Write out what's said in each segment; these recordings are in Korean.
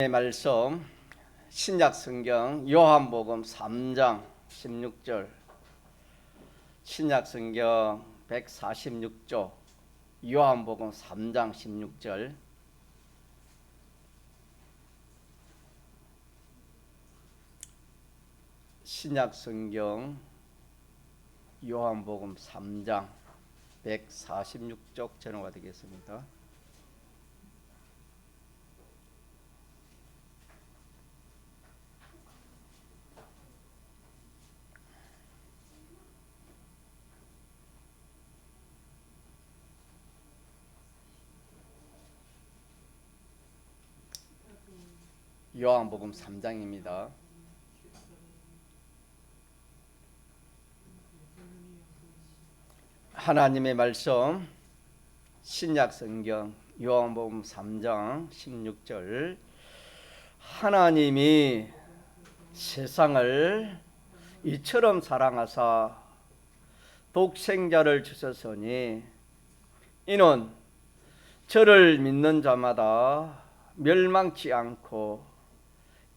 말씀 신약 성경 요한복음 3장 16절 신약 성경 146조 요한복음 3장 16절 신약 성경 요한복음 3장 146쪽 전호가 되겠습니다. 요한복음 3장입니다. 하나님의 말씀 신약 성경 요한복음 3장 16절 하나님이 세상을 이처럼 사랑하사 독생자를 주셨으니 이는 저를 믿는 자마다 멸망치 않고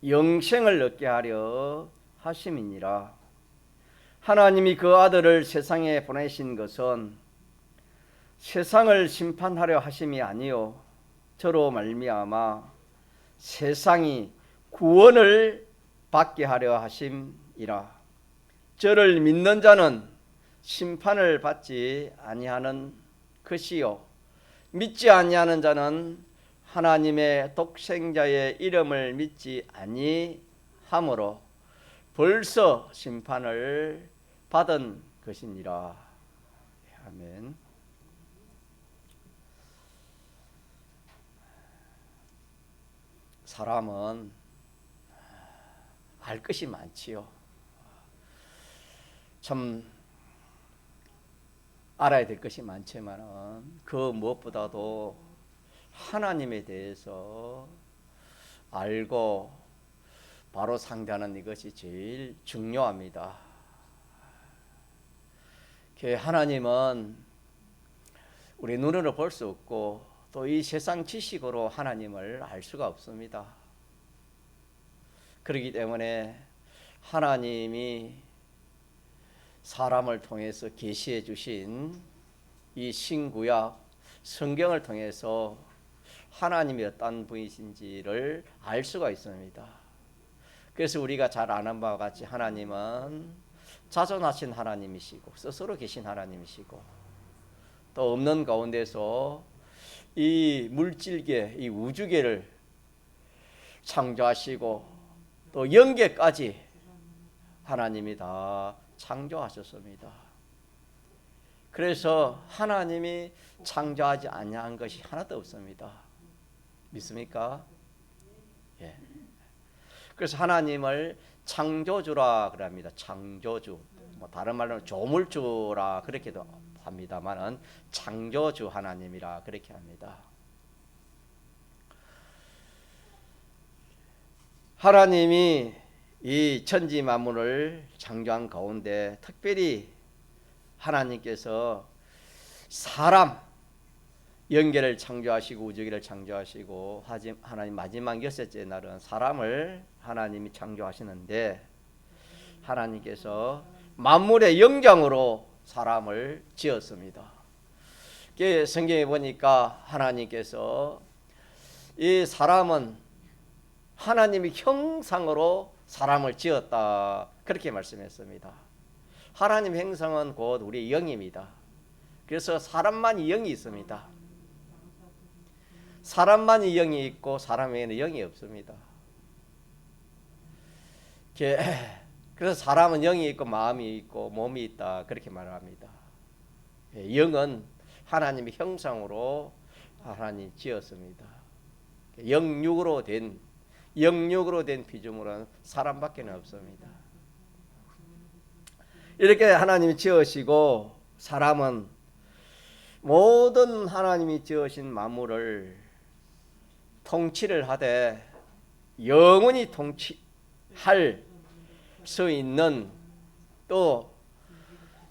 영생을 얻게 하려 하심이니라. 하나님이 그 아들을 세상에 보내신 것은 세상을 심판하려 하심이 아니요 저로 말미암아 세상이 구원을 받게 하려 하심이라. 저를 믿는 자는 심판을 받지 아니하는 것이요 믿지 아니하는 자는 하나님의 독생자의 이름을 믿지 아니하므로 벌써 심판을 받은 것이니라. 아멘. 사람은 알 것이 많지요. 참 알아야 될 것이 많지만 그 무엇보다도 하나님에 대해서 알고 바로 상대하는 이것이 제일 중요합니다. 하나님은 우리 눈으로 볼 수 없고 또 이 세상 지식으로 하나님을 알 수가 없습니다. 그렇기 때문에 하나님이 사람을 통해서 계시해 주신 이 신구약 성경을 통해서 하나님이 어떤 분이신지를 알 수가 있습니다. 그래서 우리가 잘 아는 바와 같이 하나님은 자존하신 하나님이시고 스스로 계신 하나님이시고 또 없는 가운데서 이 물질계, 이 우주계를 창조하시고 또 영계까지 하나님이 다 창조하셨습니다. 그래서 하나님이 창조하지 아니한 것이 하나도 없습니다. 믿습니까? 예. 그래서 하나님을 창조주라 그럽니다. 창조주. 다른 말로는 조물주라 그렇게도 합니다만은 창조주 하나님이라 그렇게 합니다. 하나님이 이 천지 만물을 창조한 가운데 특별히 하나님께서 사람 영계를 창조하시고 우주계를 창조하시고 하나님 마지막 여섯째 날은 사람을 하나님이 창조하시는데 하나님께서 만물의 영장으로 사람을 지었습니다. 성경에 보니까 하나님께서 이 사람은 하나님의 형상으로 사람을 지었다 그렇게 말씀했습니다. 하나님 형상은 곧 우리의 영입니다. 그래서 사람만이 영이 있습니다. 사람만이 영이 있고 사람에게는 영이 없습니다. 그래서 사람은 영이 있고 마음이 있고 몸이 있다 그렇게 말합니다. 영은 하나님의 형상으로 하나님 지었습니다. 영육으로 된 피조물은 사람밖에 없습니다. 이렇게 하나님이 지으시고 사람은 모든 하나님이 지으신 만물을 통치를 하되 영원히 통치할 수 있는 또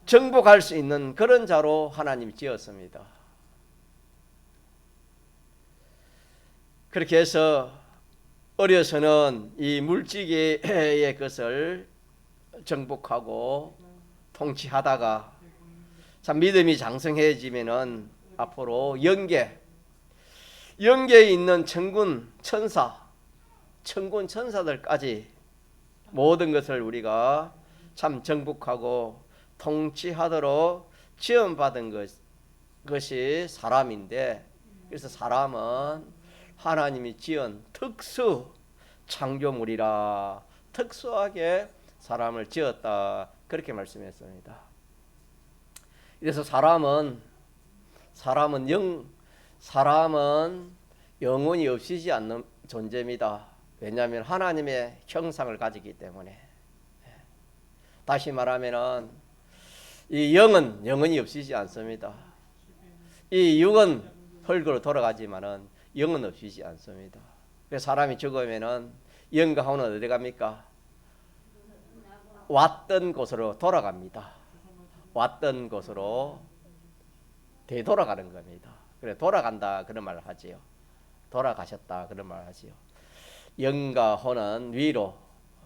정복할 수 있는 그런 자로 하나님이 지었습니다. 그렇게 해서 어려서는 이 물질의 것을 정복하고 통치하다가 참 믿음이 장성해지면은 앞으로 영계에 있는 천군 천사들까지 모든 것을 우리가 참 정복하고 통치하도록 지원받은 것이 사람인데, 그래서 사람은 하나님이 지은 특수 창조물이라 특수하게 사람을 지었다, 그렇게 말씀했습니다. 그래서 사람은 영원히 없어지지 않는 존재입니다. 왜냐하면 하나님의 형상을 가지기 때문에. 다시 말하면은 이 영은 영원히 없어지지 않습니다. 이 육은 흙으로 돌아가지만은 영은 없어지지 않습니다. 그래서 사람이 죽으면은 영과 혼은 어디 갑니까? 왔던 곳으로 돌아갑니다. 왔던 곳으로 되돌아가는 겁니다. 그래, 돌아간다 그런 말을 하지요. 돌아가셨다 그런 말을 하지요. 영과 혼은 위로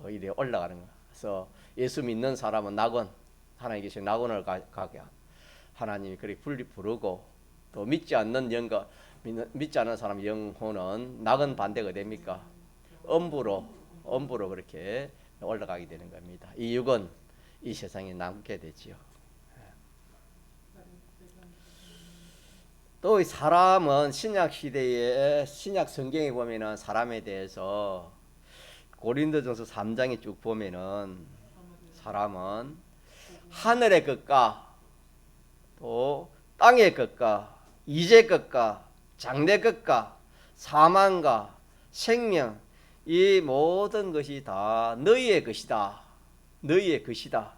이렇게 올라가는 거. 그래서 예수 믿는 사람은 낙원, 하나님 계신 낙원을 가게 하나님이 그렇게 부르고, 또 믿지 않는 사람 영혼은 낙원 반대가 됩니까? 엄부로 그렇게 올라가게 되는 겁니다. 이 육은 이 세상에 남게 되지요. 또 이 사람은 신약 시대에 신약 성경에 보면은 사람에 대해서 고린도전서 3장에 쭉 보면은 사람은 하늘의 것과 또 땅의 것과 이제 것과 장래 것과 사망과 생명, 이 모든 것이 다 너희의 것이다. 너희의 것이다.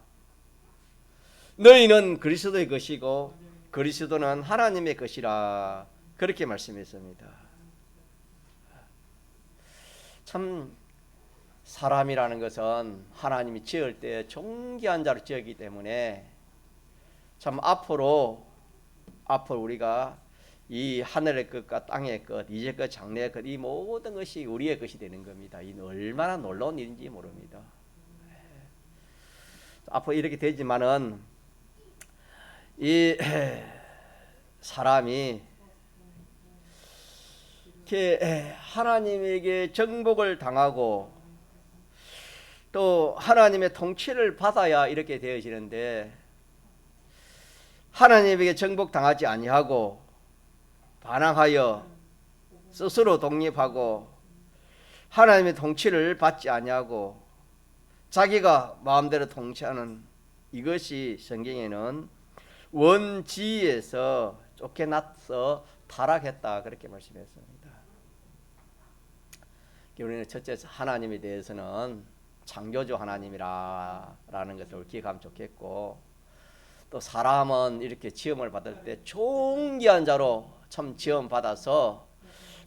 너희는 그리스도의 것이고 그리스도는 하나님의 것이라, 그렇게 말씀했습니다. 참 사람이라는 것은 하나님이 지을 때 존귀한 자로 지었기 때문에 참 앞으로 우리가 이 하늘의 것과 땅의 것, 이제 것, 장래의 것, 이 모든 것이 우리의 것이 되는 겁니다. 이 얼마나 놀라운 일인지 모릅니다. 앞으로 이렇게 되지만은 이 사람이 이렇게 하나님에게 정복을 당하고 또 하나님의 통치를 받아야 이렇게 되어지는데, 하나님에게 정복당하지 아니하고 반항하여 스스로 독립하고 하나님의 통치를 받지 아니하고 자기가 마음대로 통치하는 이것이 성경에는 원지에서 쫓겨나서 타락했다, 그렇게 말씀했습니다. 우리는 첫째, 하나님에 대해서는 창조주 하나님이라는 것을 기억하면 좋겠고, 또 사람은 이렇게 지음을 받을 때 존귀한 자로 참 지음 받아서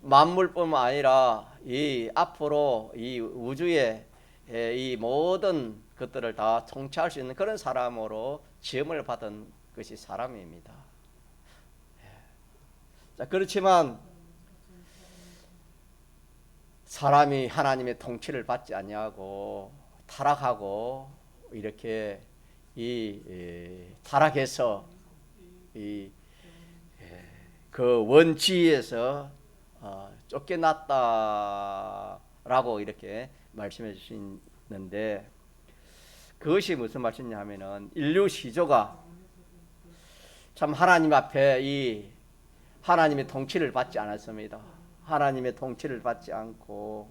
만물뿐만 아니라 이 앞으로 이 우주의 이 모든 것들을 다 통치할 수 있는 그런 사람으로 지음을 받은 것이 사람입니다. 자, 그렇지만 사람이 하나님의 통치를 받지 아니하고 타락하고 이렇게 타락해서 그 원지에서 쫓겨났다라고 이렇게 말씀해 주시는데, 그것이 무슨 말씀이냐 하면은 인류 시조가 참 하나님 앞에 이 하나님의 통치를 받지 않았습니다. 하나님의 통치를 받지 않고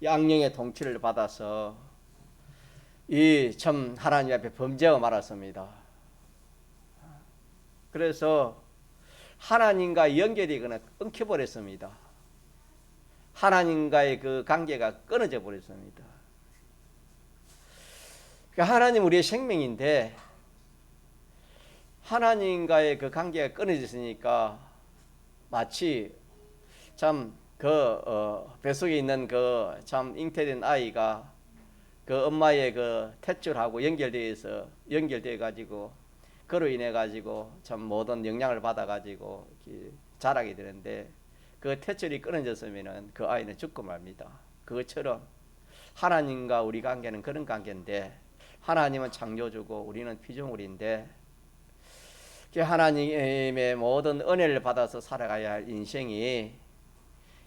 양령의 통치를 받아서 이 참 하나님 앞에 범죄하고 말았습니다. 그래서 하나님과 연결이 끊겨버렸습니다. 하나님과의 그 관계가 끊어져 버렸습니다. 하나님 우리의 생명인데 하나님과의 그 관계가 끊어졌으니까 마치 참 뱃속에 있는 그 참 잉태된 아이가 그 엄마의 그 탯줄하고 연결되어 가지고 그로 인해 가지고 참 모든 영향을 받아 가지고 자라게 되는데, 그 탯줄이 끊어졌으면 그 아이는 죽고 맙니다. 그것처럼 하나님과 우리 관계는 그런 관계인데, 하나님은 창조주고 우리는 피조물인데, 하나님의 모든 은혜를 받아서 살아가야 할 인생이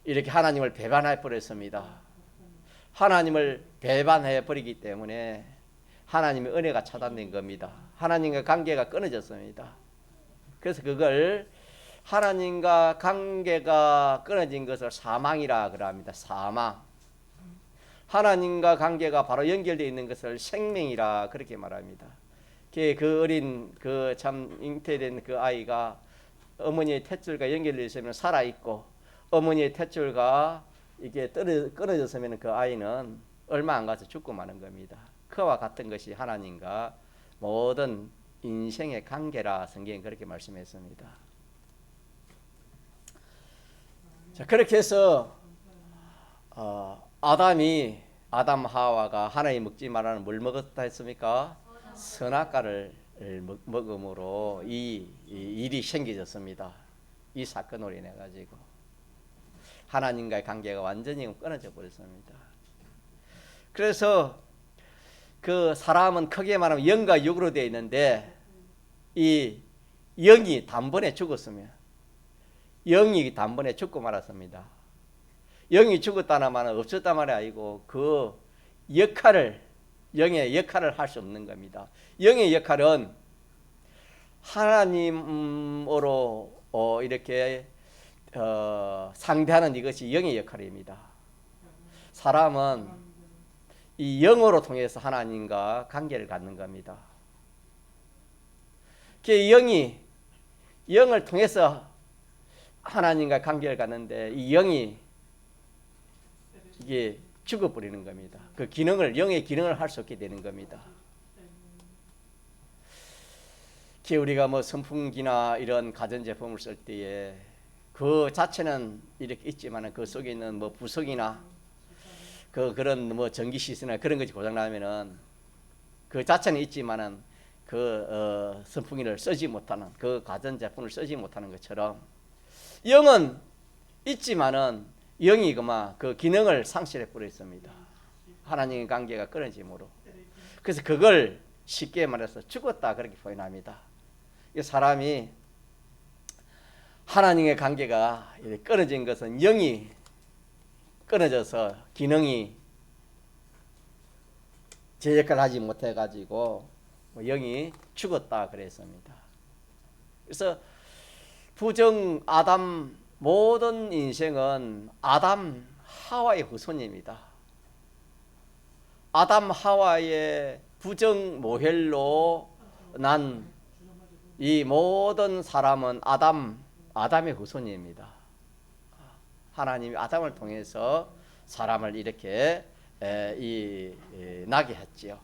이렇게 하나님을 배반해 버렸습니다. 하나님을 배반해 버리기 때문에 하나님의 은혜가 차단된 겁니다. 하나님과 관계가 끊어졌습니다. 그래서 그걸 하나님과 관계가 끊어진 것을 사망이라 그럽니다. 사망. 하나님과 관계가 바로 연결되어 있는 것을 생명이라 그렇게 말합니다. 그 어린 그 참 잉태된 그 아이가 어머니의 탯줄과 연결되어 있으면 살아 있고, 어머니의 탯줄과 이게 끊어졌으면 그 아이는 얼마 안 가서 죽고 마는 겁니다. 그와 같은 것이 하나님과 모든 인생의 관계라 성경은 그렇게 말씀했습니다. 자, 그렇게 해서 아담 하와가 하나님 먹지 말라는 뭘 먹었다 했습니까? 선악과를 먹음으로 이 일이 생겨졌습니다. 이 사건으로 인해 가지고 하나님과의 관계가 완전히 끊어져 버렸습니다. 그래서 그 사람은 크게 말하면 영과 육으로 되어 있는데, 이 영이 단번에 죽었으면, 영이 단번에 죽고 말았습니다. 영이 죽었다는 말은 없었단 말이 아니고 그 역할을, 영의 역할을 할 수 없는 겁니다. 영의 역할은 하나님으로 이렇게 상대하는 이것이 영의 역할입니다. 사람은 이 영으로 통해서 하나님과 관계를 갖는 겁니다. 그 영을 통해서 하나님과 관계를 갖는데, 이 영이 이게 죽어버리는 겁니다. 그 기능을, 영의 기능을 할 수 없게 되는 겁니다. 우리가 뭐 선풍기나 이런 가전제품을 쓸 때에 그 자체는 이렇게 있지만 그 속에 있는 뭐 부속이나 그런 뭐 전기 시스나 그런 것이 고장 나면은 그 자체는 있지만은 그 선풍기를 쓰지 못하는, 그 가전제품을 쓰지 못하는 것처럼 영은 있지만은 영이 그 기능을 상실해 버렸습니다. 하나님의 관계가 끊어짐으로. 그래서 그걸 쉽게 말해서 죽었다 그렇게 표현합니다. 이 사람이 하나님의 관계가 끊어진 것은 영이 끊어져서 기능이 제 역할을 하지 못해 가지고 영이 죽었다 그랬습니다. 그래서 부정 아담 모든 인생은 아담 하와의 후손입니다. 아담 하와의 부정 모혈로 난 이 모든 사람은 아담의 후손입니다. 하나님이 아담을 통해서 사람을 이렇게 나게 했지요.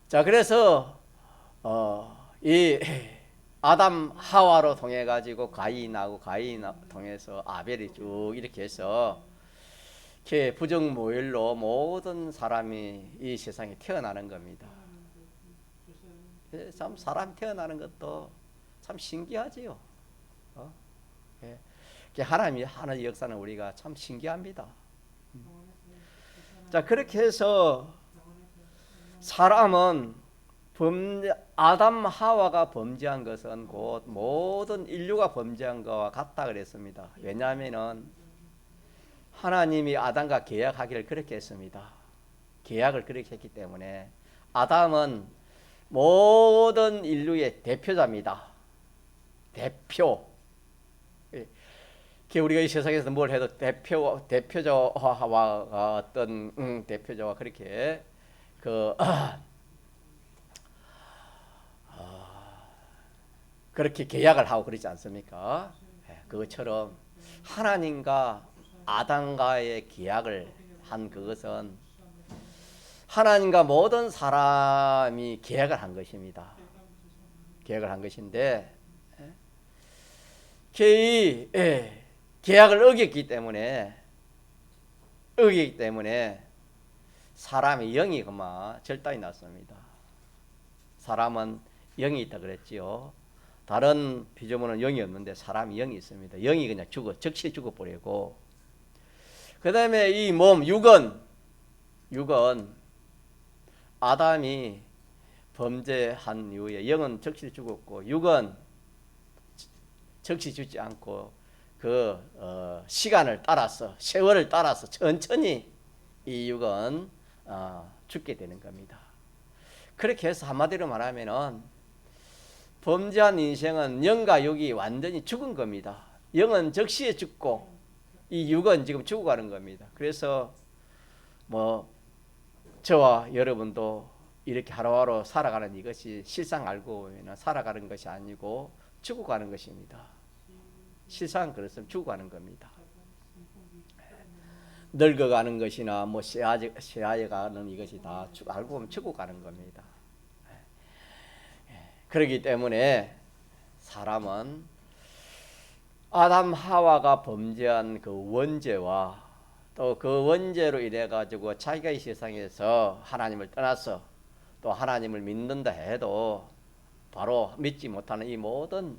자, 그래서 이 아담 하와로 통해 가지고 가인하고 가인 통해서 아벨이 쭉 이렇게 해서 이렇게 부정 모혈로 모든 사람이 이 세상에 태어나는 겁니다. 참 사람 태어나는 것도 참 신기하지요. 하나님이 하는 역사는 우리가 참 신기합니다. 자, 그렇게 해서 사람은 아담 하와가 범죄한 것은 곧 모든 인류가 범죄한 것과 같다 그랬습니다. 왜냐하면은 하나님이 아담과 계약하기를 그렇게 했습니다. 계약을 그렇게 했기 때문에 아담은 모든 인류의 대표자입니다. 대표. 우리가 이 세상에서 뭘 해도 대표자와 어떤 대표자와 그렇게 그렇게 계약을 하고 그러지 않습니까? 그것처럼 하나님과 아담과의 계약을 한 그것은 하나님과 모든 사람이 계약을 한 것입니다. 계약을 한 것인데 계약을 어겼기 때문에 사람의 영이 절단이 났습니다. 사람은 영이 있다 그랬지요. 다른 피조물은 영이 없는데 사람이 영이 있습니다. 영이 그냥 즉시 죽어버리고, 그 다음에 이 몸, 육은 아담이 범죄한 이후에 영은 즉시 죽었고, 육은 즉시 죽지 않고 시간을 따라서, 세월을 따라서 천천히 이 육은 죽게 되는 겁니다. 그렇게 해서 한마디로 말하면은 범죄한 인생은 영과 육이 완전히 죽은 겁니다. 영은 즉시에 죽고 이 육은 지금 죽어가는 겁니다. 그래서 저와 여러분도 이렇게 하루하루 살아가는 이것이 실상 알고 보면 살아가는 것이 아니고 죽어가는 것입니다. 실상 그렇습니다. 죽어가는 겁니다. 늙어가는 것이나 쇠하여가는 이것이 다 알고 보면 죽어가는 겁니다. 그렇기 때문에 사람은 아담 하와가 범죄한 그 원죄와 또 그 원죄로 인해 가지고 자기가 이 세상에서 하나님을 떠나서 또 하나님을 믿는다 해도 바로 믿지 못하는 이 모든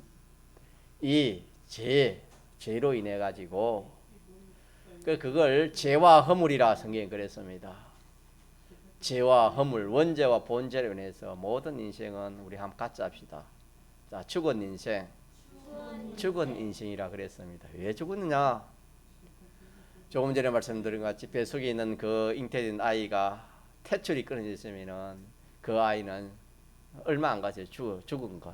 이 죄로 인해 가지고 그걸 죄와 허물이라 성경이 그랬습니다. 죄와 허물, 원죄와 본죄로 인해서 모든 인생은 우리 한번 같이 합시다. 자, 죽은 인생이라 그랬습니다. 왜 죽었느냐? 조금 전에 말씀드린 것 같이 뱃속에 있는 그 잉태된 아이가 태출이 끊어졌으면은 그 아이는 얼마 안 가서 죽은 것,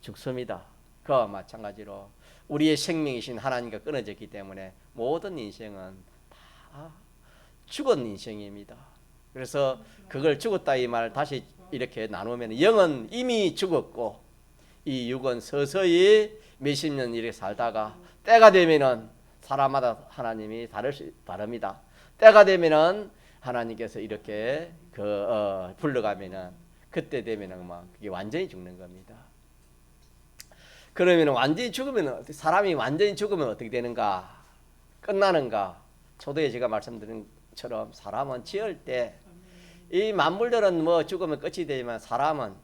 죽습니다. 그와 마찬가지로 우리의 생명이신 하나님과 끊어졌기 때문에 모든 인생은 다 죽은 인생입니다. 그래서 그걸 죽었다 이 말 다시 이렇게 나누면 영은 이미 죽었고 이 육은 서서히 몇십 년 이렇게 살다가 때가 되면은 사람마다 하나님이 다릅니다. 때가 되면은 하나님께서 이렇게 불러가면은 그때 되면은 막 그게 완전히 죽는 겁니다. 그러면 완전히 죽으면 사람이 완전히 죽으면 어떻게 되는가? 끝나는가? 초대에 제가 말씀드린 것처럼 사람은 지을 때 이 만물들은 죽으면 끝이 되지만 사람은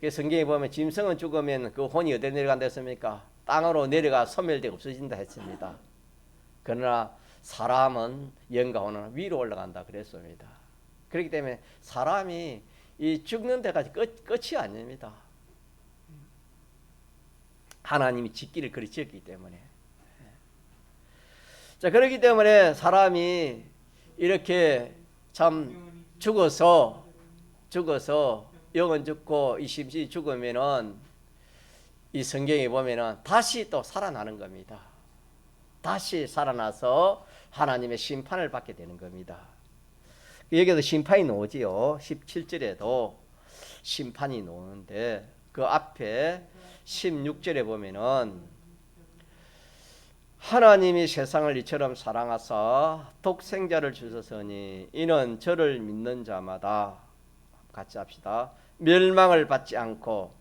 성경에 보면 짐승은 죽으면 그 혼이 어디 내려간다 했습니까? 땅으로 내려가 소멸되고 없어진다 했습니다. 그러나 사람은 영과 혼은 위로 올라간다 그랬습니다. 그렇기 때문에 사람이 이 죽는 데까지 끝이 아닙니다. 하나님이 짓기를 그리 지었기 때문에. 자, 그렇기 때문에 사람이 이렇게 참 죽어서 영은 죽고 이 심신이 죽으면은 이 성경에 보면은 다시 또 살아나는 겁니다. 다시 살아나서 하나님의 심판을 받게 되는 겁니다. 여기에도 심판이 나오지요. 17절에도 심판이 나오는데 그 앞에 16절에 보면은 하나님이 세상을 이처럼 사랑하사 독생자를 주셨으니 이는 저를 믿는 자마다 같이 합시다. 멸망을 받지 않고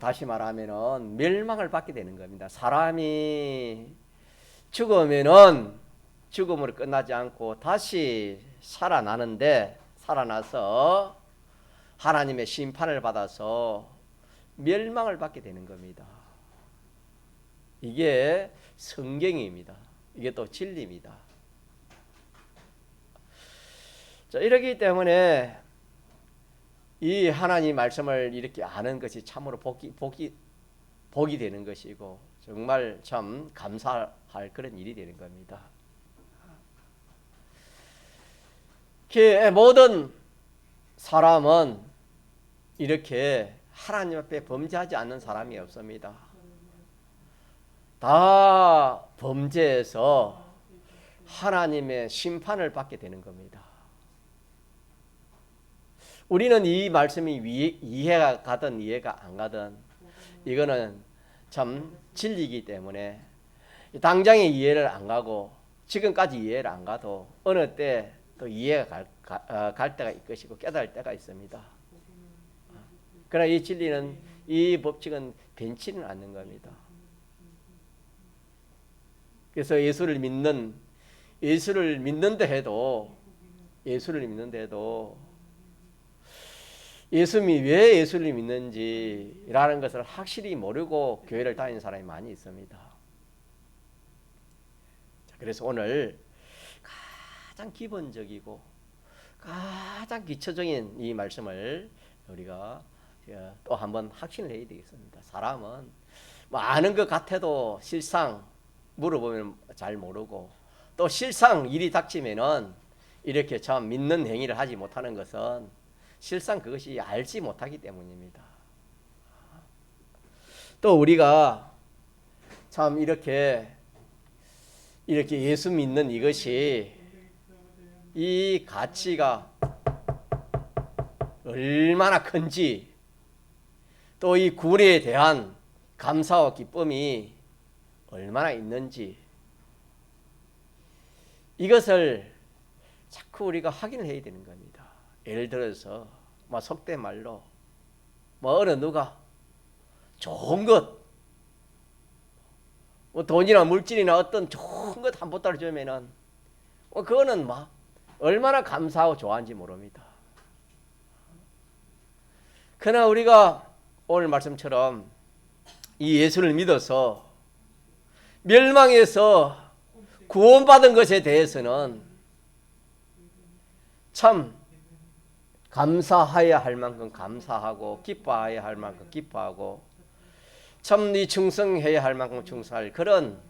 다시 말하면은 멸망을 받게 되는 겁니다. 사람이 죽으면은 죽음으로 끝나지 않고 다시 살아나는데 살아나서 하나님의 심판을 받아서 멸망을 받게 되는 겁니다. 이게 성경입니다. 이게 또 진리입니다. 자, 이러기 때문에 이 하나님 말씀을 이렇게 아는 것이 참으로 복이 되는 것이고 정말 참 감사할 그런 일이 되는 겁니다. 모든 사람은 이렇게 하나님 앞에 범죄하지 않는 사람이 없습니다. 다 범죄해서 하나님의 심판을 받게 되는 겁니다. 우리는 이 말씀이 이해가 가든 이해가 안 가든 이거는 참 진리이기 때문에 당장에 이해를 안 가고 지금까지 이해를 안 가도 어느 때 또 이해가 갈 때가 있을 것이고 깨달을 때가 있습니다. 그러나 이 진리는 이 법칙은 변치는 않는 겁니다. 그래서 예수를 믿는다 해도 예수님이 왜 예수를 믿는지라는 것을 확실히 모르고 교회를 다니는 사람이 많이 있습니다. 그래서 오늘 가장 기본적이고 가장 기초적인 이 말씀을 우리가 또 한번 확신을 해야 되겠습니다. 사람은 뭐 아는 것 같아도 실상 물어보면 잘 모르고, 또 실상 일이 닥치면은 이렇게 참 믿는 행위를 하지 못하는 것은 실상 그것이 알지 못하기 때문입니다. 또 우리가 참 이렇게 예수 믿는 이것이, 이 가치가 얼마나 큰지, 또 이 구원에 대한 감사와 기쁨이 얼마나 있는지, 이것을 자꾸 우리가 확인을 해야 되는 겁니다. 예를 들어서 뭐 속된 말로 뭐 어느 누가 좋은 것, 뭐 돈이나 물질이나 어떤 좋은 것 한 보따리 주면은 그거는 막 얼마나 감사하고 좋아하는지 모릅니다. 그러나 우리가 오늘 말씀처럼 이 예수를 믿어서 멸망에서 구원받은 것에 대해서는 참 감사해야 할 만큼 감사하고 기뻐해야 할 만큼 기뻐하고 참 이 충성해야 할 만큼 충성할 그런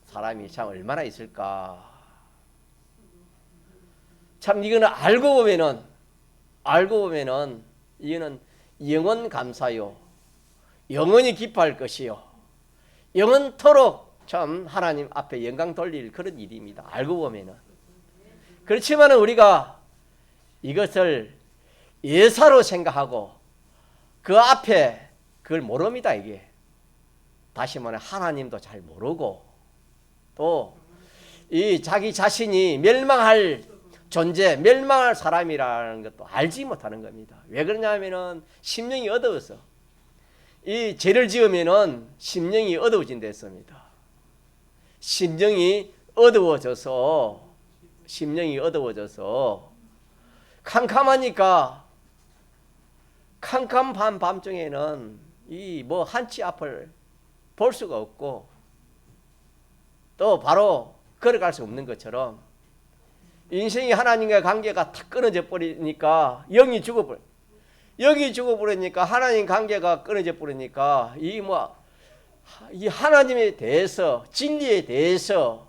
사람이 참 얼마나 있을까. 참 이거는 알고 보면은 이거는 영원 감사요, 영원히 기뻐할 것이요, 영원토록 참 하나님 앞에 영광 돌릴 그런 일입니다. 알고 보면은. 그렇지만 우리가 이것을 예사로 생각하고 그 앞에 그걸 모릅니다. 이게 다시 말해 하나님도 잘 모르고, 또 이 자기 자신이 멸망할 존재, 멸망할 사람이라는 것도 알지 못하는 겁니다. 왜 그러냐면은 심령이 어두워서, 이 죄를 지으면은 심령이 어두워진댔습니다. 심령이 어두워져서 캄캄하니까, 캄캄한 밤중에는 이 뭐 한치 앞을 볼 수가 없고, 또 바로 걸어갈 수 없는 것처럼 인생이 하나님과의 관계가 탁 끊어져 버리니까 영이 죽어버리니까 하나님 관계가 끊어져 버리니까 이 하나님에 대해서, 진리에 대해서,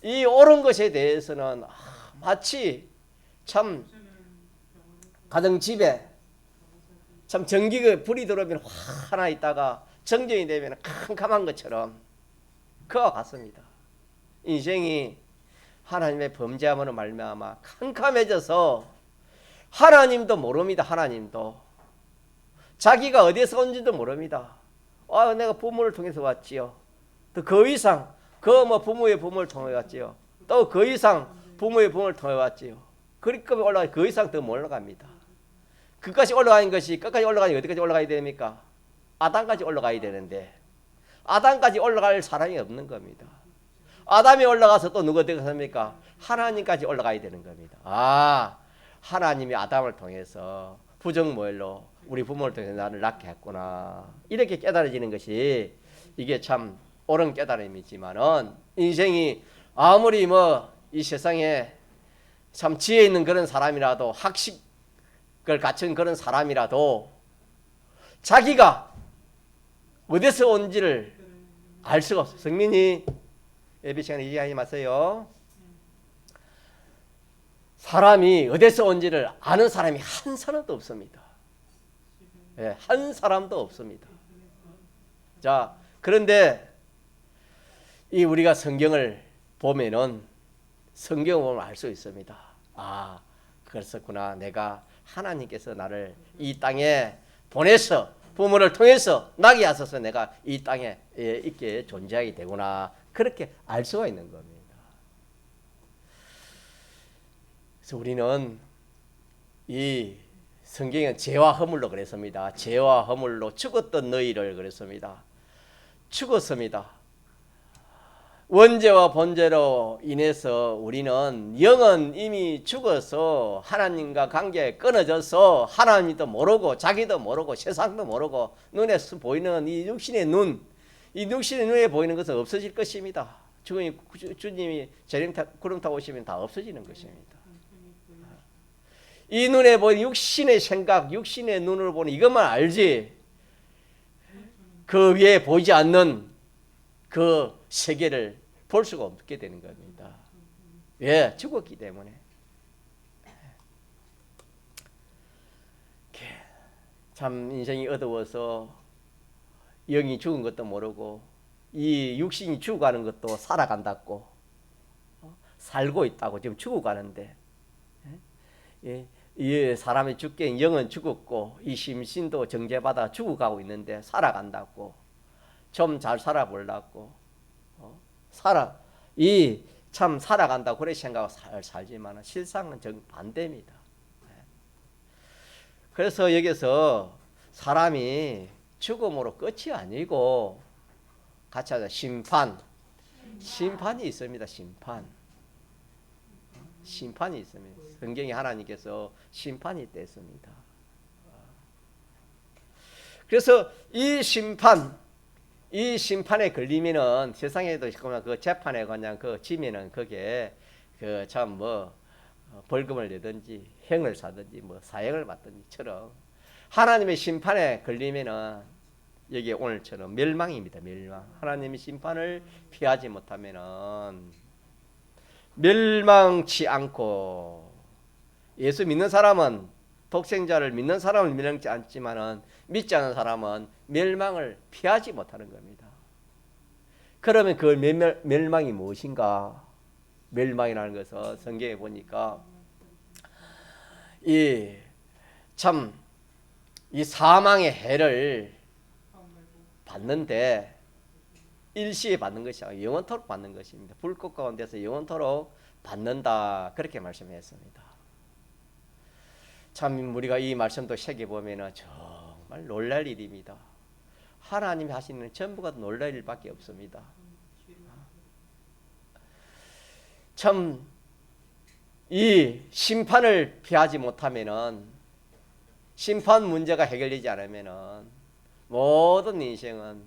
이 옳은 것에 대해서는 마치 참 가정집에 참 전기가 불이 들어오면 하나 있다가 정전이 되면 캄캄한 것처럼 그와 같습니다. 인생이 하나님의 범죄함으로 말미암아 캄캄해져서 하나님도 모릅니다. 하나님도 자기가 어디에서 온지도 모릅니다. 내가 부모를 통해서 왔지요. 또 그 이상 부모의 부모를 통해 왔지요. 또 그 이상 부모의 부모를 통해 왔지요. 그러니까 올라가 그 이상 더 올라갑니다. 그까지 올라가는 것이, 끝까지 올라가니 어디까지 올라가야 됩니까? 아담까지 올라가야 되는데 아담까지 올라갈 사람이 없는 겁니다. 아담이 올라가서 또 누가 되겠습니까? 하나님까지 올라가야 되는 겁니다. 하나님이 아담을 통해서 부정모일로 우리 부모를 통해서 나를 낳게 했구나, 이렇게 깨달아지는 것이 이게 참 옳은 깨달음이지만은, 인생이 아무리 이 세상에 참 지혜 있는 그런 사람이라도, 학식을 갖춘 그런 사람이라도 자기가 어디서 온지를 알 수가 없어요. 성민이 예배 시간에 이해하지 마세요. 사람이 어디서 온지를 아는 사람이 한 사람도 없습니다. 한 사람도 없습니다. 자, 그런데 이 우리가 성경을 보면은, 성경을 보면 알 수 있습니다. 그랬었구나. 내가 하나님께서 나를 이 땅에 보내서 부모를 통해서 나게 하셔서 내가 이 땅에 있게 존재하게 되구나. 그렇게 알 수가 있는 겁니다. 그래서 우리는 이 성경은 죄와 허물로 그랬습니다. 죄와 허물로 죽었던 너희를 그랬습니다. 죽었습니다. 원죄와 본죄로 인해서 우리는 영은 이미 죽어서 하나님과 관계에 끊어져서 하나님도 모르고 자기도 모르고 세상도 모르고 눈에 보이는 이 육신의 눈, 이 육신의 눈에 보이는 것은 없어질 것입니다. 주님이 구름 타고 오시면 다 없어지는 것입니다. 이 눈에 보이는 육신의 생각, 육신의 눈으로 보는 이것만 알지 그 위에 보이지 않는 그 세계를 볼 수가 없게 되는 겁니다. 왜? 죽었기 때문에. 참 인생이 어두워서 영이 죽은 것도 모르고 이 육신이 죽어가는 것도 살아간다고 살고 있다고 지금 죽어가는데 이 사람이 죽게 영은 죽었고 이 심신도 정죄받아 죽어가고 있는데 살아간다고 좀 잘 살아보려고 참 살아간다고 그래 생각하고 살지만 실상은 정반대입니다. 그래서 여기서 사람이 죽음으로 끝이 아니고 같이 하자. 심판이 있습니다. 심판이 있습니다. 성경에 하나님께서 심판이 있습니다. 그래서 이 심판에 걸리면은 세상에도 그 재판에 그냥 그 지면은 그게 그 참 뭐 벌금을 내든지 형을 사든지 뭐 사형을 받든지처럼 하나님의 심판에 걸리면은 여기 오늘처럼 멸망입니다. 멸망. 하나님의 심판을 피하지 못하면은 멸망치 않고 예수 믿는 사람은 독생자를 믿는 사람은 멸망치 않지만은 믿지 않는 사람은 멸망을 피하지 못하는 겁니다. 그러면 그 멸망이 무엇인가? 멸망이라는 것은 성경에 보니까 이 사망의 해를 받는데 일시에 받는 것이 아니라 영원토록 받는 것입니다. 불꽃 가운데서 영원토록 받는다 그렇게 말씀했습니다. 참 우리가 이 말씀도 새겨보면 정말 놀랄 일입니다. 하나님이 하시는 전부가 놀랄 일밖에 없습니다. 참 이 심판을 피하지 못하면은 심판 문제가 해결되지 않으면은 모든 인생은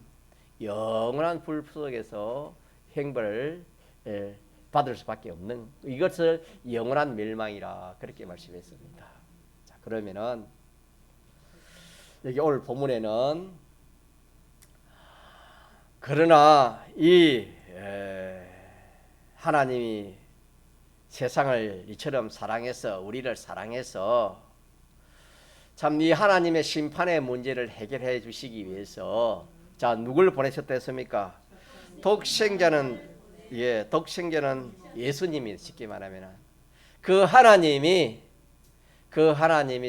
영원한 불 속에서 행벌을 받을 수밖에 없는 이것을 영원한 멸망이라 그렇게 말씀했습니다. 자, 그러면은 여기 오늘 본문에는 그러나 이 하나님이 세상을 이처럼 사랑해서 우리를 사랑해서 참 이 하나님의 심판의 문제를 해결해 주시기 위해서 자 누굴 보내셨다 했습니까? 독생자는 예수님이 쉽게 말하면 그 하나님이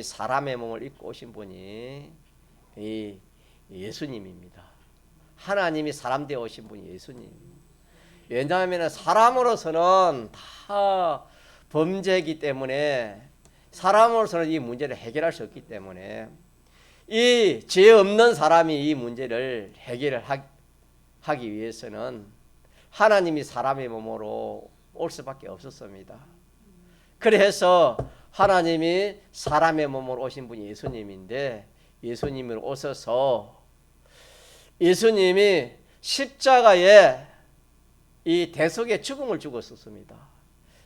사람의 몸을 입고 오신 분이 이 예수님입니다. 하나님이 사람 되어 오신 분이 예수님. 왜냐하면 사람으로서는 다 범죄이기 때문에 사람으로서는 이 문제를 해결할 수 없기 때문에 이 죄 없는 사람이 이 문제를 해결하기 위해서는 하나님이 사람의 몸으로 올 수밖에 없었습니다. 그래서 하나님이 사람의 몸으로 오신 분이 예수님인데 예수님을 오셔서 예수님이 십자가에 이 대속의 죽음을 죽었었습니다.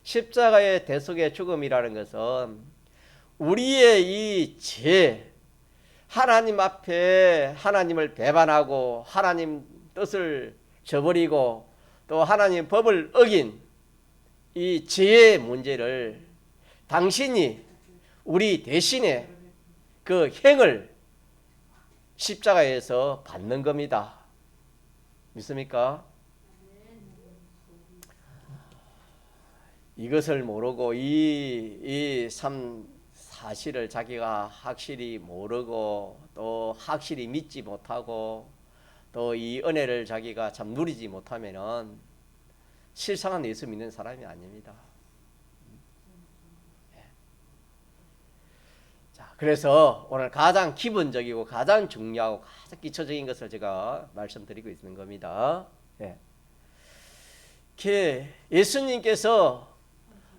십자가의 대속의 죽음이라는 것은 우리의 이 죄, 하나님 앞에 하나님을 배반하고 하나님 뜻을 저버리고 또 하나님 법을 어긴 이 죄의 문제를 당신이 우리 대신에 그 행을 십자가에서 받는 겁니다. 믿습니까? 이것을 모르고 이 사실을 자기가 확실히 모르고 또 확실히 믿지 못하고 또 이 은혜를 자기가 참 누리지 못하면은 실상은 예수 믿는 사람이 아닙니다. 자, 그래서 오늘 가장 기본적이고 가장 중요하고 가장 기초적인 것을 제가 말씀드리고 있는 겁니다. 예. 예수님께서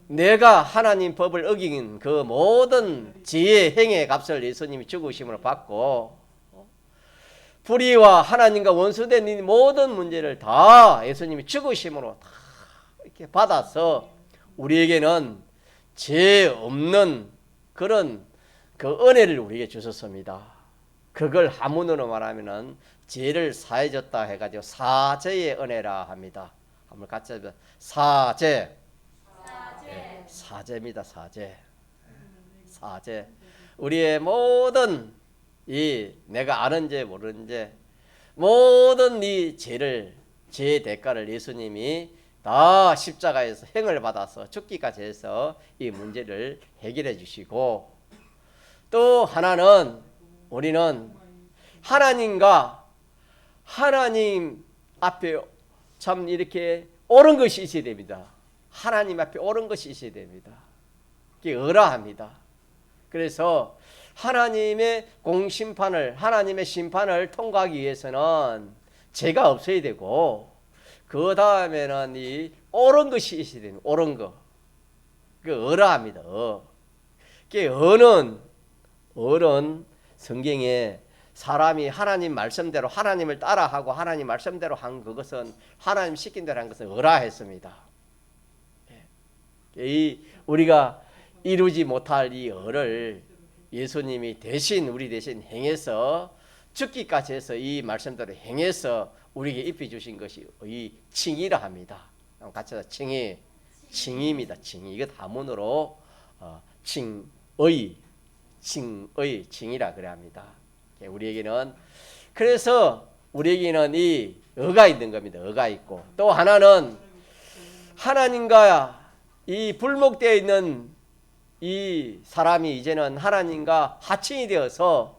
내가 하나님 법을 어긴 그 모든 지혜 행의 값을 예수님이 죽으심으로 받고 불의와 하나님과 원수된 이 모든 문제를 다 예수님이 죽으심으로 다 이렇게 받아서 우리에게는 죄 없는 그런 그 은혜를 우리에게 주셨습니다. 그걸 한문으로 말하면은 죄를 사해줬다 해가지고 사죄의 은혜라 합니다. 한번 같이 해보자. 사죄. 네, 사죄입니다. 사죄. 사죄. 우리의 모든 이 내가 아는 죄 모르는 죄 모든 이 죄의 대가를 예수님이 다 십자가에서 행을 받아서 죽기까지 해서 이 문제를 해결해 주시고 또 하나는 우리는 하나님 앞에 참 이렇게 옳은 것이 있어야 됩니다. 하나님 앞에 옳은 것이 있어야 됩니다. 그게 의라합니다. 그래서 하나님의 공심판을 하나님의 심판을 통과하기 위해서는 죄가 없어야 되고 그 다음에는 이 옳은 것이 있어야 됩니다. 옳은 거. 그 의라합니다. 그게 의는 성경에 사람이 하나님 말씀대로 하나님을 따라하고 하나님 말씀대로 한 그것은 하나님 시킨 대로 한 것은 의라했습니다. 우리가 이루지 못할 이 의를 예수님이 우리 대신 행해서 죽기까지 해서 이 말씀대로 행해서 우리에게 입혀주신 것이 이 칭의라 합니다. 같이 하자. 칭의입니다. 칭의. 이거 다문으로 칭의라 그래 합니다. 우리에게는 그래서 우리에게는 이 의가 있는 겁니다. 의가 있고 또 하나는 하나님과 이 불목되어 있는 이 사람이 이제는 하나님과 하층이 되어서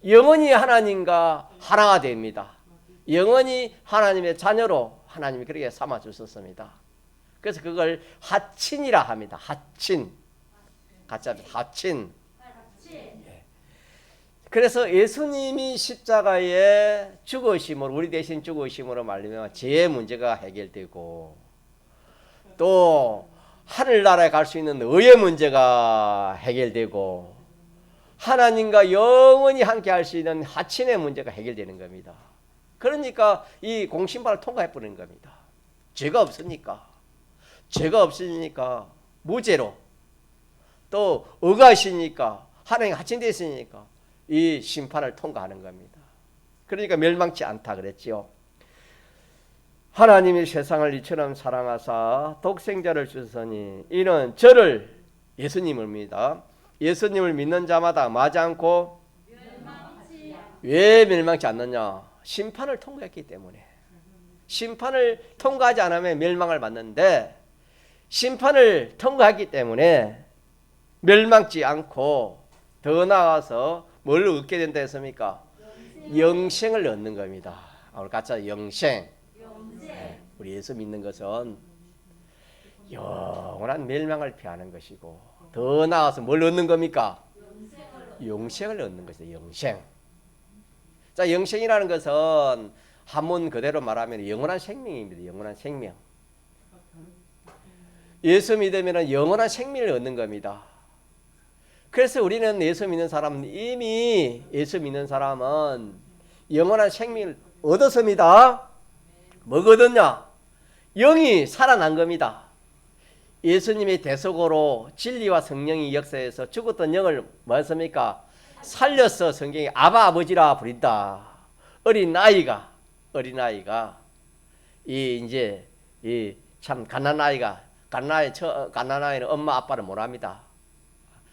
영원히 하나님과 하나가 됩니다. 영원히 하나님의 자녀로 하나님이 그렇게 삼아 주셨습니다. 그래서 그걸 하친이라 합니다. 하친. 같이 합니다. 하친. 그래서 예수님이 십자가에 죽으심으로 우리 대신 죽으심으로 말미암아 죄의 문제가 해결되고 또 하늘나라에 갈 수 있는 의의 문제가 해결되고 하나님과 영원히 함께 할 수 있는 하친의 문제가 해결되는 겁니다. 그러니까 이 공심판을 통과해 버리는 겁니다. 죄가 없으니까 무죄로 또 의가 있으니까 하나님과 하친되어 있으니까 이 심판을 통과하는 겁니다. 그러니까 멸망치 않다 그랬지요. 하나님이 세상을 이처럼 사랑하사 독생자를 주셨으니 이는 저를 예수님입니다. 예수님을 믿는 자마다 마지 않고 왜 멸망치 않느냐? 심판을 통과했기 때문에. 심판을 통과하지 않으면 멸망을 받는데 심판을 통과했기 때문에 멸망치 않고 더 나아가서 뭘 얻게 된다 했습니까? 영생을 얻는 겁니다. 오늘 같이 영생. 네, 우리 예수 믿는 것은 영원한 멸망을 피하는 것이고 더 나아가서 뭘 얻는 겁니까? 영생을 얻는 것이죠. 영생. 자, 영생이라는 것은 한문 그대로 말하면 영원한 생명입니다. 영원한 생명. 예수 믿으면 영원한 생명을 얻는 겁니다. 그래서 우리는 예수 믿는 사람은 이미 예수 믿는 사람은 영원한 생명을 얻었습니다. 뭐가 얻었냐? 영이 살아난 겁니다. 예수님의 대속으로 진리와 성령이 역사해서 죽었던 영을 뭐 했습니까? 살려서 성경이 아바 아버지라 부린다. 어린아이가 이제 이 참 갓난아이는 엄마 아빠를 못합니다.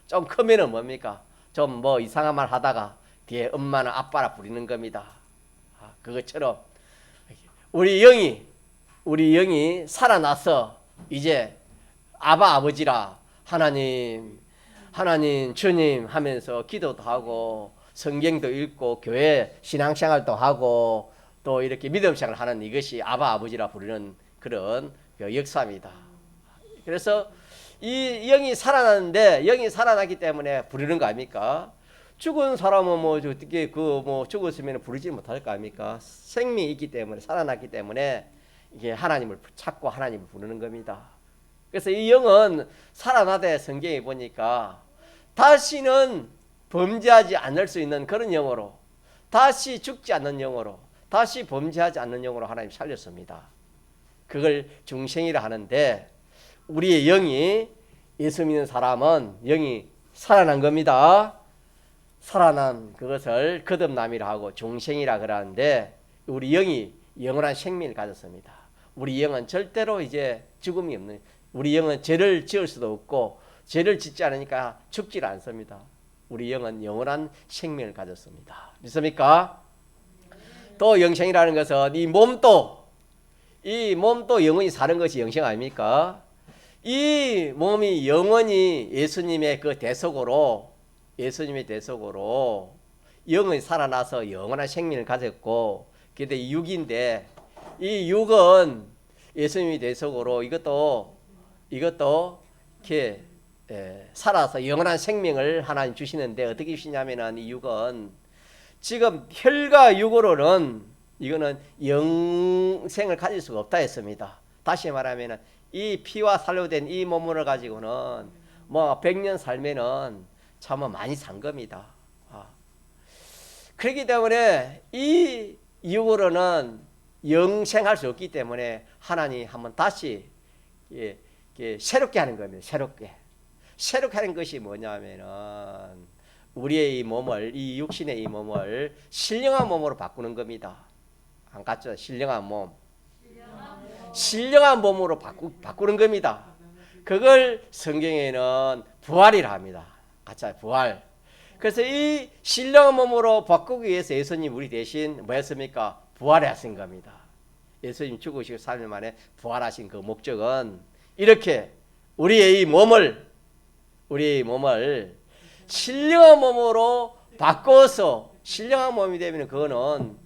좀 크면은 뭡니까? 좀 뭐 이상한 말 하다가 뒤에 엄마는 아빠라 부리는 겁니다. 그것처럼 우리 영이 살아나서 이제 아바 아버지라 하나님 주님 하면서 기도도 하고 성경도 읽고 교회 신앙생활도 하고 또 이렇게 믿음생활을 하는 이것이 아바 아버지라 부르는 그런 역사입니다. 그래서 이 영이 살아났는데 영이 살아났기 때문에 부르는 거 아닙니까? 죽은 사람은 뭐 어떻게 죽었으면 부르지 못할 거 아닙니까? 생명이 있기 때문에 살아났기 때문에 이게 하나님을 찾고 하나님을 부르는 겁니다. 그래서 이 영은 살아나되 성경에 보니까 다시는 범죄하지 않을 수 있는 그런 영으로, 다시 죽지 않는 영으로, 다시 범죄하지 않는 영으로 하나님 살렸습니다. 그걸 중생이라 하는데 우리의 영이, 예수 믿는 사람은 영이 살아난 겁니다. 살아난 그것을 거듭남이라 하고 중생이라 그러는데 우리 영이 영원한 생명을 가졌습니다. 우리 영은 절대로 이제 죽음이 없는, 우리 영은 죄를 지을 수도 없고 죄를 짓지 않으니까 죽질 않습니다. 우리 영은 영원한 생명을 가졌습니다. 믿습니까? 또 영생이라는 것은 이 몸도 영원히 사는 것이 영생 아닙니까? 이 몸이 영원히 예수님의 그 대속으로, 예수님의 대속으로 영원히 살아나서 영원한 생명을 가졌고, 그런데 이 육인데 이 육은 예수님의 대속으로 이것도 이렇게 살아서 영원한 생명을 하나님 주시는데 어떻게 주시냐면은 이 육은 지금 혈과 육으로는 이거는 영생을 가질 수가 없다 했습니다. 다시 말하면은 이 피와 살로 된 이 몸을 가지고는 뭐 100년 살면은 참 많이 산 겁니다. 그렇기 때문에 이 육으로는 영생할 수 없기 때문에 하나님 한번 다시 새롭게 하는 겁니다. 새롭게 하는 것이 뭐냐면은 우리의 이 몸을, 이 육신의 이 몸을 신령한 몸으로 바꾸는 겁니다. 안 같죠? 신령한 몸. 신령한 몸으로 바꾸는 겁니다. 그걸 성경에는 부활이라 합니다. 같이 부활. 그래서 이 신령한 몸으로 바꾸기 위해서 예수님 우리 대신 뭐 했습니까? 부활하신 겁니다. 예수님 죽으시고 3일 만에 부활하신 그 목적은 이렇게 우리의 이 몸을 신령한 몸으로 바꿔서 신령한 몸이 되면 그거는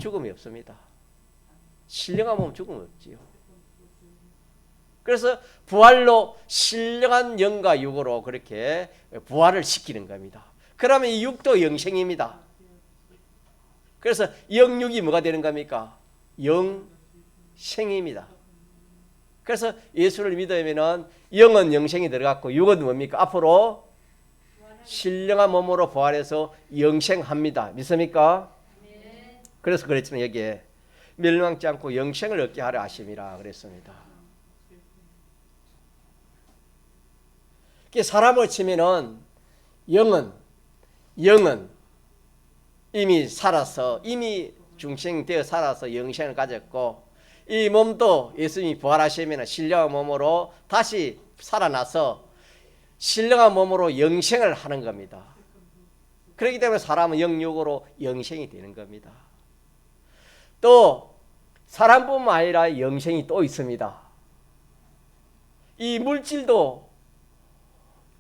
죽음이 없습니다. 신령한 몸은 죽음이 없지요. 그래서 부활로 신령한 영과 육으로 그렇게 부활을 시키는 겁니다. 그러면 이 육도 영생입니다. 그래서 영육이 뭐가 되는 겁니까? 영생입니다. 그래서 예수를 믿으면은 영은 영생이 들어갔고 육은 뭡니까? 앞으로 신령한 몸으로 부활해서 영생합니다. 믿습니까? 그래서 그랬지만 여기에 멸망치 않고 영생을 얻게 하려 하심이라 그랬습니다. 사람을 치면은 영은 이미 살아서, 이미 중생되어 살아서 영생을 가졌고, 이 몸도 예수님이 부활하시면 신령한 몸으로 다시 살아나서 신령한 몸으로 영생을 하는 겁니다. 그렇기 때문에 사람은 영육으로 영생이 되는 겁니다. 또 사람뿐만 아니라 영생이 또 있습니다. 이 물질도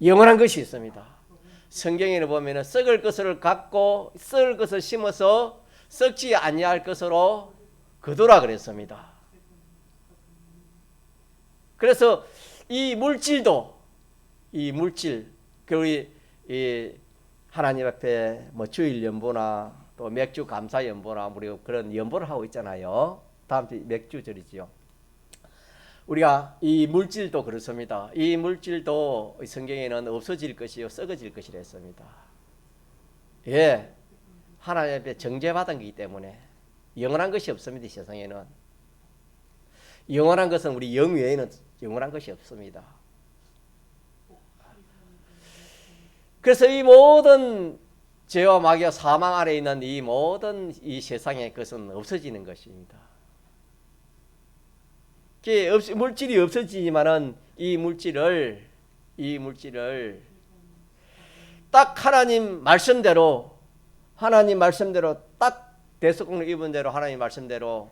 영원한 것이 있습니다. 성경에는 보면은 썩을 것을 갖고 썩을 것을 심어서 썩지 아니할 것으로 거두라 그랬습니다. 그래서 이 물질도 우리 하나님 앞에 뭐 주일 연보나 또 맥주 감사 연보나 우리가 그런 연보를 하고 있잖아요. 다음 주 맥주절이지요. 우리가 이 물질도 그렇습니다. 이 물질도 성경에는 없어질 것이요 썩어질 것이라 했습니다. 예, 하나님 앞에 정죄받은 것이기 때문에 영원한 것이 없습니다. 이 세상에는 영원한 것은 우리 영 외에는 영원한 것이 없습니다. 그래서 이 모든 죄와 마귀와 사망 아래 있는 이 모든 이 세상의 것은 없어지는 것입니다. 물질이 없어지지만은 이 물질을 딱 하나님 말씀대로 딱 대속공로 입은 대로 하나님 말씀대로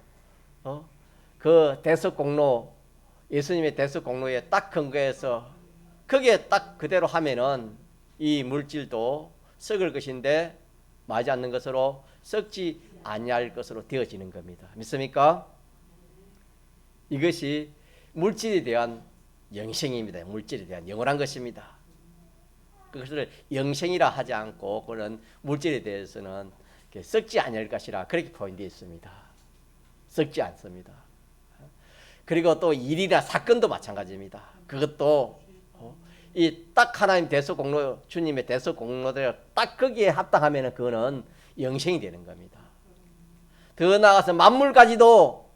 그 대속공로 예수님의 대속공로에 딱 근거해서 거기에 딱 그대로 하면은 이 물질도 썩을 것인데 맞지 않는 것으로 썩지 아니할 것으로 되어지는 겁니다. 믿습니까? 이것이 물질에 대한 영생입니다. 물질에 대한 영원한 것입니다. 그것을 영생이라 하지 않고 그런 물질에 대해서는 썩지 아니할 것이라 그렇게 표현되어 있습니다. 썩지 않습니다. 그리고 또 일이나 사건도 마찬가지입니다. 그것도 이 딱 하나님 대속공로, 주님의 대속공로대로 딱 거기에 합당하면 그거는 영생이 되는 겁니다. 더 나아가서 만물까지도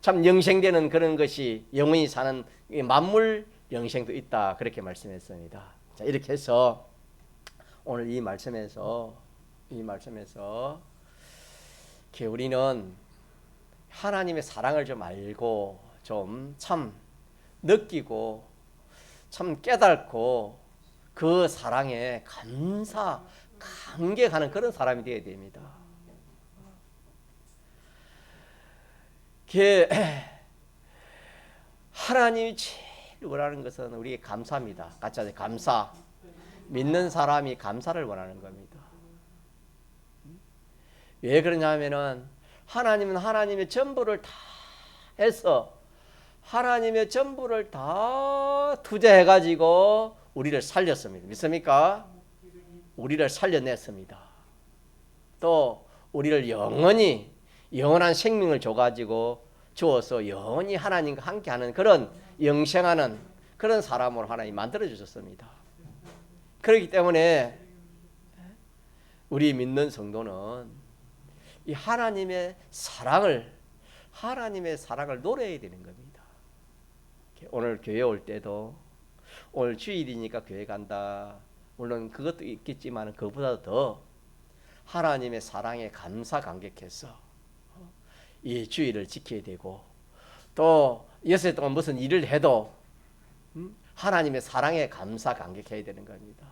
참 영생되는 그런 것이 영원히 사는 만물 영생도 있다, 그렇게 말씀했습니다. 자, 이렇게 해서 오늘 이 말씀에서 우리는 하나님의 사랑을 좀 알고 좀 참 느끼고 참 깨닫고 그 사랑에 감격하는 그런 사람이 되어야 됩니다. 하나님이 제일 원하는 것은 우리의 감사입니다. 같이 하자. 감사. 믿는 사람이 감사를 원하는 겁니다. 왜 그러냐면은 하나님은 하나님의 전부를 다 해서 하나님의 전부를 다 투자해가지고 우리를 살렸습니다. 믿습니까? 우리를 살려냈습니다. 또 우리를 영원한 생명을 줘가지고 주어서 영원히 하나님과 함께하는 그런 영생하는 그런 사람으로 하나님 만들어 주셨습니다. 그렇기 때문에 우리 믿는 성도는 이 하나님의 사랑을 노래해야 되는 겁니다. 오늘 교회 올 때도 오늘 주일이니까 교회 간다. 물론 그것도 있겠지만 그보다 더 하나님의 사랑에 감격해서 이 주일을 지켜야 되고 또 6일 동안 무슨 일을 해도 하나님의 사랑에 감격해야 되는 겁니다.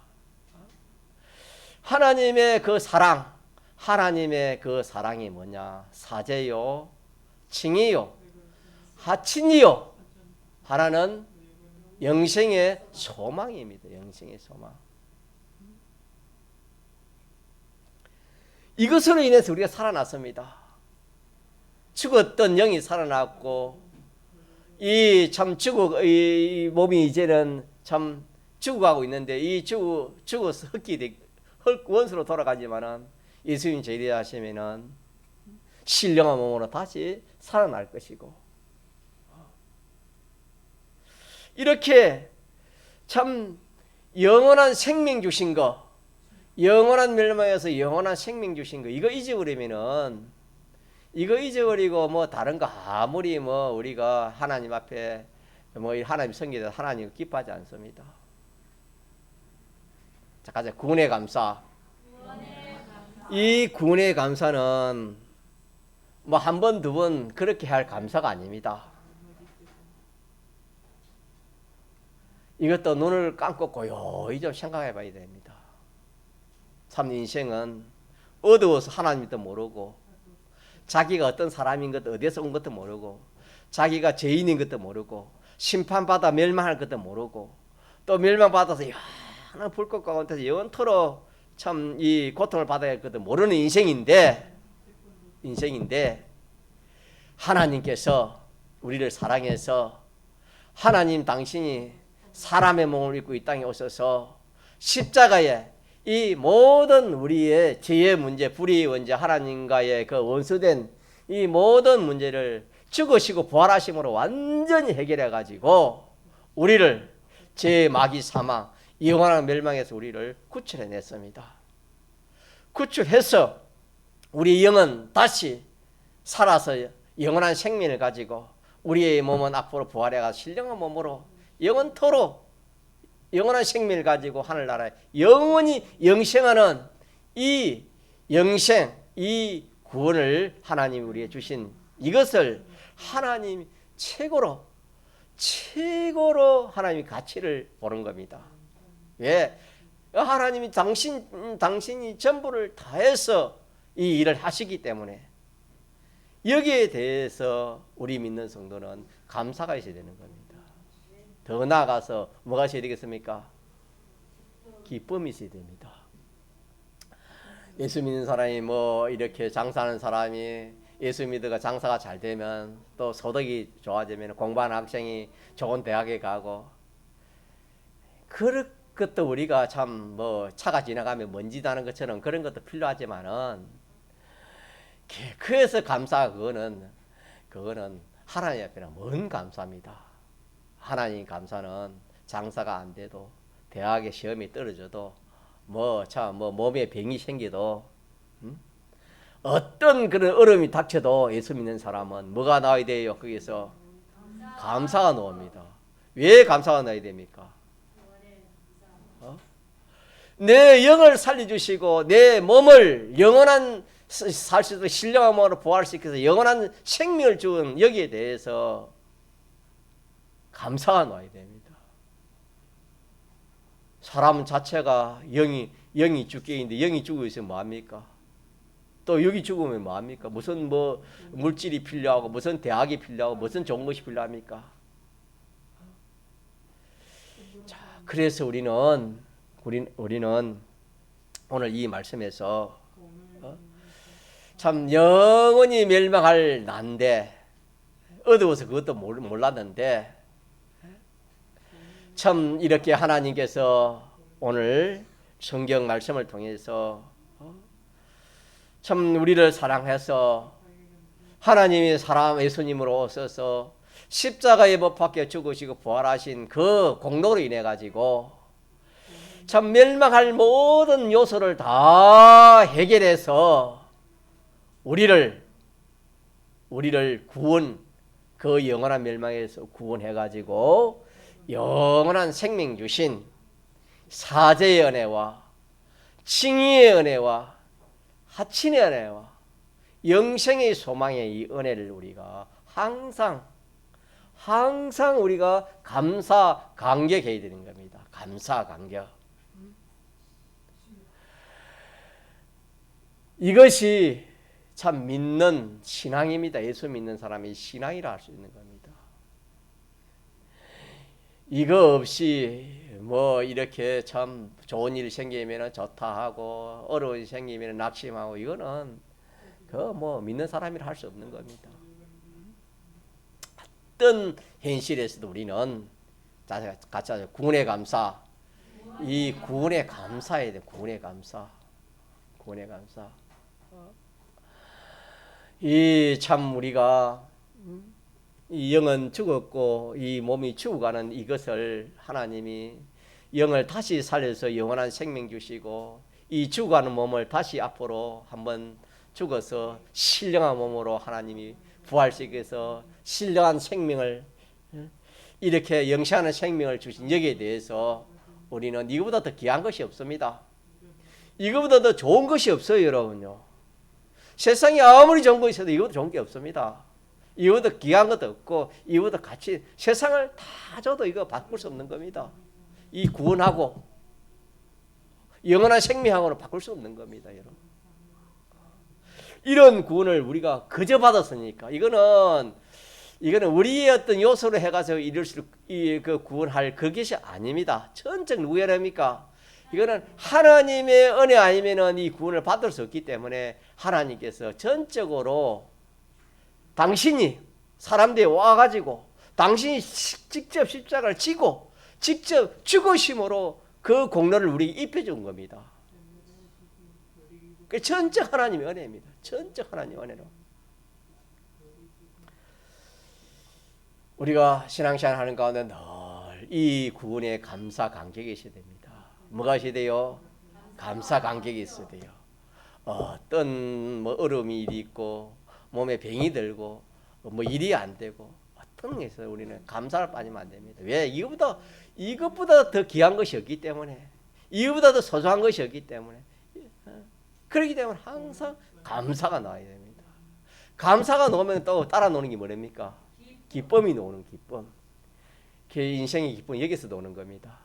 하나님의 그 사랑이 뭐냐? 사제요, 칭이요, 하친이요. 하나는 영생의 소망입니다. 영생의 소망. 이것으로 인해서 우리가 살아났습니다. 죽었던 영이 살아났고 이 몸이 이제는 참 죽어가고 있는데 이 죽어서 원수로 돌아가지만은 예수님 제대하시면은 신령한 몸으로 다시 살아날 것이고 이렇게 참 영원한 생명 주신 거, 영원한 멸망에서 영원한 생명 주신 거 이거 잊어버리고 뭐 다른 거 아무리 뭐 우리가 하나님 앞에 뭐 하나님 섬기다 하나님 기뻐하지 않습니다. 자, 가자. 구원의 감사. 이 구원의 감사는 뭐 한 번, 두 번 그렇게 할 감사가 아닙니다. 이것도 눈을 감고 고요히 좀 생각해 봐야 됩니다. 참 인생은 어두워서 하나님도 모르고 자기가 어떤 사람인 것도 어디에서 온 것도 모르고 자기가 죄인인 것도 모르고 심판받아 멸망할 것도 모르고 또 멸망받아서 영원한 불꽃 가운데서 영원토록 참 이 고통을 받아야 할 것도 모르는 인생인데 하나님께서 우리를 사랑해서 하나님 당신이 사람의 몸을 입고 이 땅에 오셔서 십자가에 이 모든 우리의 죄의 문제, 불의의 문제, 하나님과의 그 원수된 이 모든 문제를 죽으시고 부활하심으로 완전히 해결해 가지고 우리를 죄, 마귀, 사망, 영원한 멸망에서 우리를 구출해 냈습니다. 구출해서 우리 영은 다시 살아서 영원한 생명을 가지고 우리의 몸은 앞으로 부활해 가서 신령한 몸으로 영원토록 영원한 생명을 가지고 하늘나라에 영원히 영생하는 이 영생, 이 구원을 하나님이 우리에게 주신 이것을 하나님 최고로 하나님이 가치를 보는 겁니다. 왜? 하나님이 당신이 전부를 다해서 이 일을 하시기 때문에 여기에 대해서 우리 믿는 성도는 감사가 있어야 되는 겁니다. 더 나아가서 뭐가 있어야 되겠습니까? 기쁨이 있어야 됩니다. 예수 믿는 사람이 뭐 이렇게 장사하는 사람이 예수 믿어가 장사가 잘 되면 또 소득이 좋아지면 공부하는 학생이 좋은 대학에 가고 그런 것도 우리가 참 뭐 차가 지나가면 먼지 나는 것처럼 그런 것도 필요하지만은 그래서 감사 그거는 하나님 앞에는 뭔 감사입니다. 하나님 감사는 장사가 안 돼도 대학에 시험이 떨어져도 뭐 몸에 병이 생겨도 어떤 그런 어려움이 닥쳐도 예수 믿는 사람은 뭐가 나와야 돼요? 거기서 감사가 나옵니다. 왜 감사가 나야 됩니까? 내 영을 살려주시고 내 몸을 영원한 살 수 있도록 신령한 몸으로 부활시켜서 영원한 생명을 준 여기에 대해서 감사가 나야 됩니다. 사람 자체가 영이 죽게 있는데 영이 죽어 있으면 뭐합니까? 또 여기 죽으면 뭐합니까? 무슨 뭐 물질이 필요하고 무슨 대학이 필요하고 무슨 좋은 것이 필요합니까? 자, 그래서 우리는 오늘 이 말씀에서 참 영원히 멸망할 난데 어두워서 그것도 몰랐는데 참 이렇게 하나님께서 오늘 성경 말씀을 통해서 참 우리를 사랑해서 하나님이 사람 예수님으로 오셔서 십자가에 못 박혀 죽으시고 부활하신 그 공로로 인해 가지고 참 멸망할 모든 요소를 다 해결해서 우리를 구원, 그 영원한 멸망에서 구원해 가지고 영원한 생명 주신 사제의 은혜와 칭의의 은혜와 하친의 은혜와 영생의 소망의 이 은혜를 우리가 항상 우리가 감사 감격해야 되는 겁니다. 감사 감격. 이것이 참 믿는 신앙입니다. 예수 믿는 사람이 신앙이라 할 수 있는 겁니다. 이거 없이 뭐 이렇게 참 좋은 일 생기면 좋다 하고 어려운 일 생기면 낙심하고 이거는 그 뭐 믿는 사람이라 할 수 없는 겁니다. 어떤 현실에서도 우리는 같이 하자. 구원의 감사. 이 구원에 감사해야 돼. 구원의 감사. 이 참 우리가 이 영은 죽었고 이 몸이 죽어가는 이것을 하나님이 영을 다시 살려서 영원한 생명 주시고 이 죽어가는 몸을 다시 앞으로 한번 죽어서 신령한 몸으로 하나님이 부활시켜서 신령한 생명을 이렇게 영생하는 생명을 주신 여기에 대해서 우리는 이거보다 더 귀한 것이 없습니다. 이거보다 더 좋은 것이 없어요, 여러분요. 세상에 아무리 좋은 거 있어도 이거보다 좋은 게 없습니다. 이거보다 귀한 것도 없고 이거보다 같이 세상을 다 줘도 이거 바꿀 수 없는 겁니다. 이 구원하고 영원한 생명하고는 바꿀 수 없는 겁니다, 여러분. 이런 구원을 우리가 그저 받았으니까 이거는 우리의 어떤 요소로 해가지고 이룰 수 그 구원할 그것이 아닙니다. 전적 누구의 은혜입니까? 이거는 하나님의 은혜 아니면은 이 구원을 받을 수 없기 때문에 하나님께서 전적으로 당신이 사람들이 와가지고 당신이 직접 십자가를 지고 직접 죽으심으로 그 공로를 우리에게 입혀준 겁니다. 그 전적 하나님의 은혜입니다. 전적 하나님의 은혜로 우리가 신앙생활 하는 가운데 늘 이 구원에 감사 감격이 있어야 됩니다. 뭐가 있어야 돼요? 감사 감격이 있어야 돼요. 어떤 뭐 어려움이 일이 있고 몸에 병이 들고 뭐 일이 안 되고 어떤 것에서 우리는 감사를 빠지면 안 됩니다. 왜? 이것보다 더 귀한 것이 없기 때문에, 이것보다 더 소중한 것이 없기 때문에, 그렇기 때문에 항상 감사가 나와야 됩니다. 감사가 나오면 또 따라 노는 게 뭐랍니까? 기쁨이 나오는 기쁨. 그 인생의 기쁨은 여기서 나오는 겁니다.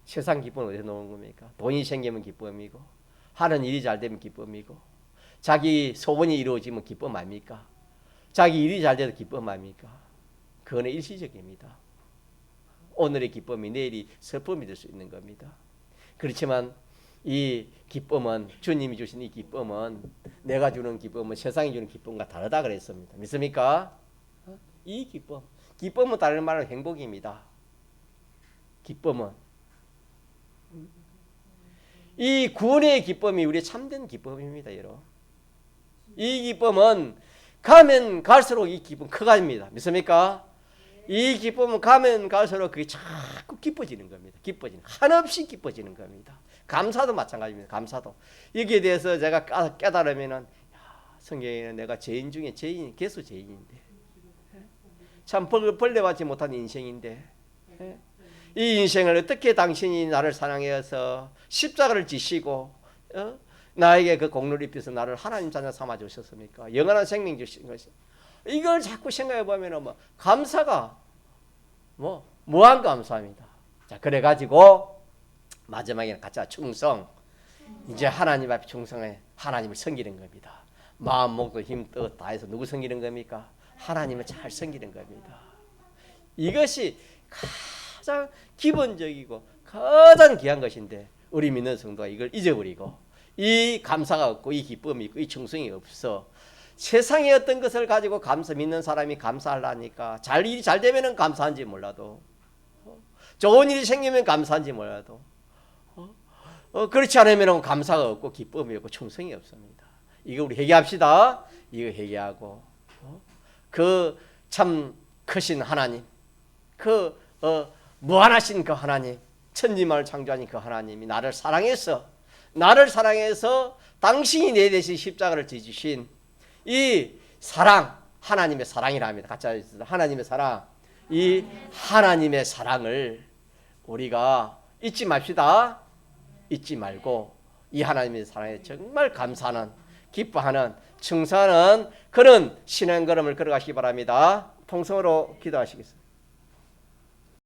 세상 기쁨은 어디서 나오는 겁니까? 돈이 생기면 기쁨이고, 하는 일이 잘 되면 기쁨이고, 자기 소원이 이루어지면 기쁨 아닙니까? 자기 일이 잘 돼도 기쁨 아닙니까? 그거는 일시적입니다. 오늘의 기쁨이 내일이 슬픔이 될 수 있는 겁니다. 그렇지만 이 기쁨은, 주님이 주신 이 기쁨은, 내가 주는 기쁨은 세상이 주는 기쁨과 다르다 그랬습니다. 믿습니까? 이 기쁨은 다른 말은 행복입니다. 기쁨은 이 구원의 기쁨이 우리의 참된 기쁨입니다, 여러분. 이 기쁨은 가면 갈수록 이 기쁨 커갑니다. 믿습니까? 이 기쁨은 가면 갈수록 그게 자꾸 기뻐지는 겁니다. 한없이 기뻐지는 겁니다. 감사도 마찬가지입니다. 감사도. 여기에 대해서 제가 깨달으면은, 성경에는 내가 죄인 중에 죄인, 개수 죄인인데, 참 벌레받지 못한 인생인데, 이 인생을 어떻게 당신이 나를 사랑해서 십자가를 지시고 나에게 그 공로를 입혀서 나를 하나님 자녀 삼아 주셨습니까? 영원한 생명 주신 것이. 이걸 자꾸 생각해 보면은 감사가 무한 감사합니다. 자, 그래 가지고 마지막에는 가짜 충성. 이제 하나님 앞에 충성해 하나님을 섬기는 겁니다. 마음, 목도 힘, 뜻 다해서 누구 섬기는 겁니까? 하나님을 잘 섬기는 겁니다. 이것이 가장 기본적이고 가장 귀한 것인데 우리 믿는 성도가 이걸 잊어버리고 이 감사가 없고 이 기쁨이 있고 이 충성이 없어. 세상의 어떤 것을 가지고 믿는 사람이 감사하려니까 일이 잘 되면 감사한지 몰라도 좋은 일이 생기면 감사한지 몰라도 그렇지 않으면 감사가 없고 기쁨이 없고 충성이 없습니다. 이거 우리 회개합시다. 이거 회개하고 그 참 크신 하나님, 그 무한하신 그 하나님, 천지만을 창조하신 그 하나님이 나를 사랑해서 당신이 내 대신 십자가를 지주신 이 사랑, 하나님의 사랑이랍니다. 같이 하겠습니다. 하나님의 사랑. 이 하나님의 사랑을 우리가 잊지 맙시다. 잊지 말고 이 하나님의 사랑에 정말 감사하는, 기뻐하는, 충성하는 그런 신앙 걸음을 걸어가시기 바랍니다. 통성으로 기도하시겠습니다.